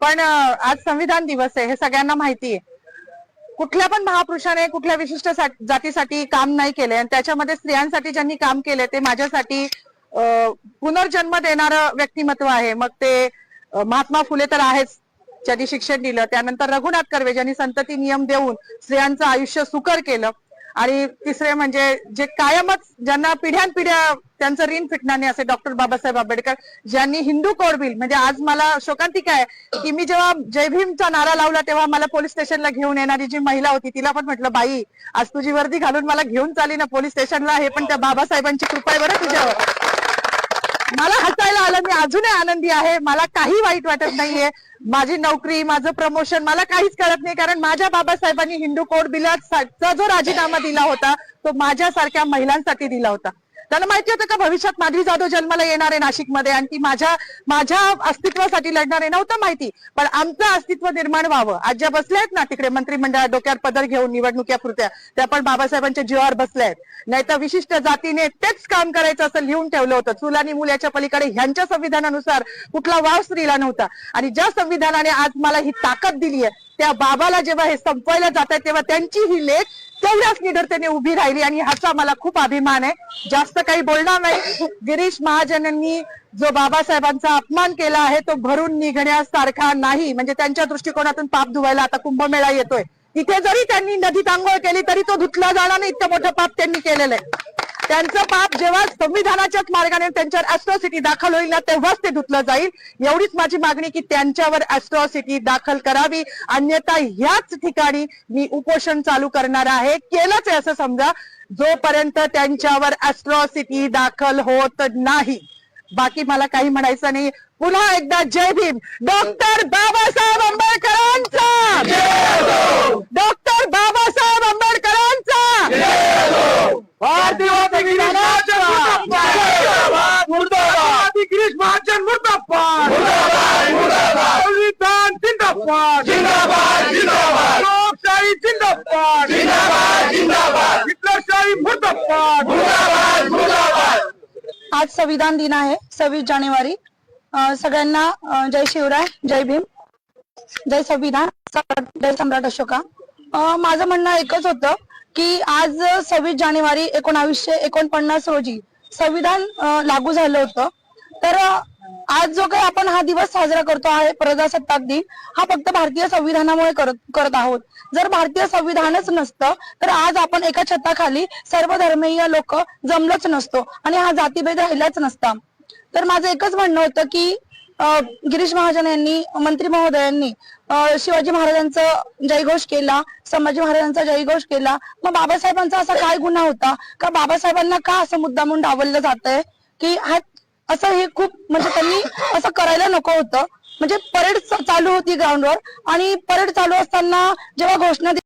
पण आज संविधान दिवस आहे हे सगळ्यांना माहिती आहे. कुठल्या पण महापुरुषाने कुठल्या विशिष्ट जातीसाठी काम नाही केले आणि त्याच्यामध्ये स्त्रियांसाठी ज्यांनी काम केले ते माझ्यासाठी पुनर्जन्म देणारं व्यक्तिमत्व आहे. मग ते महात्मा फुले तर आहेच, ज्यांनी शिक्षण दिलं. त्यानंतर रघुनाथ कर्वे ज्यांनी संतती नियम देऊन स्त्रियांचं आयुष्य सुकर केलं. आणि तिसरे म्हणजे जे कायमच ज्यांना पिढ्यानपिढ्या त्यांचं ऋण फिटणार नाही असे डॉक्टर बाबासाहेब आंबेडकर, ज्यांनी हिंदू कोड बिल म्हणजे आज मला शोकांतिका आहे की मी जेव्हा जय भीमचा नारा लावला तेव्हा मला पोलीस स्टेशनला घेऊन येणारी जी महिला होती तिला पण म्हटलं, बाई आज तुझी वर्दी घालून मला घेऊन चालली ना पोलीस स्टेशनला, हे पण त्या बाबासाहेबांची कृपा आहे बरं तुझ्यावर. मला हसायला आलं, मी अजूनही आनंदी आहे, मला काही वाईट वाटत नाहीये. माझी नोकरी, माझं प्रमोशन मला काहीच कळत नाही, कारण माझ्या बाबासाहेबांनी हिंदू कोड बिलाचा जो राजीनामा दिला होता तो माझ्यासारख्या महिलांसाठी दिला होता. त्यांना माहिती होतं का भविष्यात माधवी जाधव जन्माला येणार आहे नाशिकमध्ये आणि ती माझ्या अस्तित्वासाठी लढणार आहे? नव्हतं माहिती, पण आमचं अस्तित्व निर्माण व्हावं. आज ज्या बसल्या आहेत ना तिकडे मंत्रिमंडळात डोक्यावर पदर घेऊन निवडणुकीपुरत्या, त्या पण बाबासाहेबांच्या जीवावर बसल्या आहेत. नाही तर विशिष्ट जातीने तेच काम करायचं असं लिहून ठेवलं होतं. चूल आणि मूल याच्या पलीकडे ह्यांच्या संविधानानुसार कुठला वाव स्त्रीला नव्हता. आणि ज्या संविधानाने आज मला ही ताकद दिली आहे त्या बाबाला जेव्हा हे संपवायला जात आहे तेव्हा त्यांची ही लेख तेवढ्याच निडरतेने उभी राहिली आणि ह्याचा मला खूप अभिमान आहे. जास्त काही बोलणार नाही. गिरीश महाजनांनी जो बाबासाहेबांचा अपमान केला आहे तो भरून निघण्यासारखा नाही. म्हणजे त्यांच्या दृष्टिकोनातून पाप धुवायला आता कुंभमेळा येतोय, तिथे जरी त्यांनी नदीत आंघोळ केली तरी तो धुतला जाणार नाही, इतकं मोठं पाप त्यांनी केलेलं आहे. त्यांचं पाप जेव्हा संविधानाच्याच मार्गाने त्यांच्यावर ॲट्रॉसिटी दाखल होईल ना तेव्हाच ते धुतलं जाईल. एवढीच माझी मागणी की त्यांच्यावर ॲट्रॉसिटी दाखल करावी, अन्यथा ह्याच ठिकाणी मी उपोषण चालू करणार आहे. केलंच आहे असं समजा, जोपर्यंत त्यांच्यावर ॲट्रॉसिटी दाखल होत नाही. बाकी मला काही म्हणायचं नाही. पुन्हा एकदा जय भीम. डॉक्टर बाबासाहेब आंबेडकरांचा, डॉक्टर बाबासाहेब आंबेडकरांचा, भारतीय गिरीश महाजन मुर्दाबाद, संविधान जिंदाबाद, लोकशाही जिंदाबाद, हिटलरशाही मुर्दाबाद. आज संविधान दिन आहे 26 जानेवारी. सगळ्यांना जय शिवराय, जय भीम, जय संविधान, जय सम्राट अशोका. माझं म्हणणं एकच होतं की आज 26 जानेवारी 1949 रोजी संविधान लागू झालं होतं. तर आज जो काही आपण हा दिवस साजरा करतो आहे प्रजासत्ताक दिन, हा फक्त भारतीय संविधानामुळे करत आहोत. जर भारतीय संविधानच नसतं तर आज आपण एका छताखाली सर्व धर्मीय लोक जमलोच नसतो आणि हा जातीभेद राहिलाच नसता. तर माझं एकच म्हणणं होतं की गिरीश महाजन यांनी, मंत्री महोदयांनी शिवाजी महाराजांचा जयघोष केला, संभाजी महाराजांचा जयघोष केला. मग बाबासाहेबांचा असा काय गुन्हा होता का बाबासाहेबांना का असं मुद्दामून डावललं जात आहे की हा असं? हे खूप म्हणजे त्यांनी असं करायला नको होतं. म्हणजे परेड चालू होती ग्राउंडवर आणि परेड चालू असताना जेव्हा घोषणा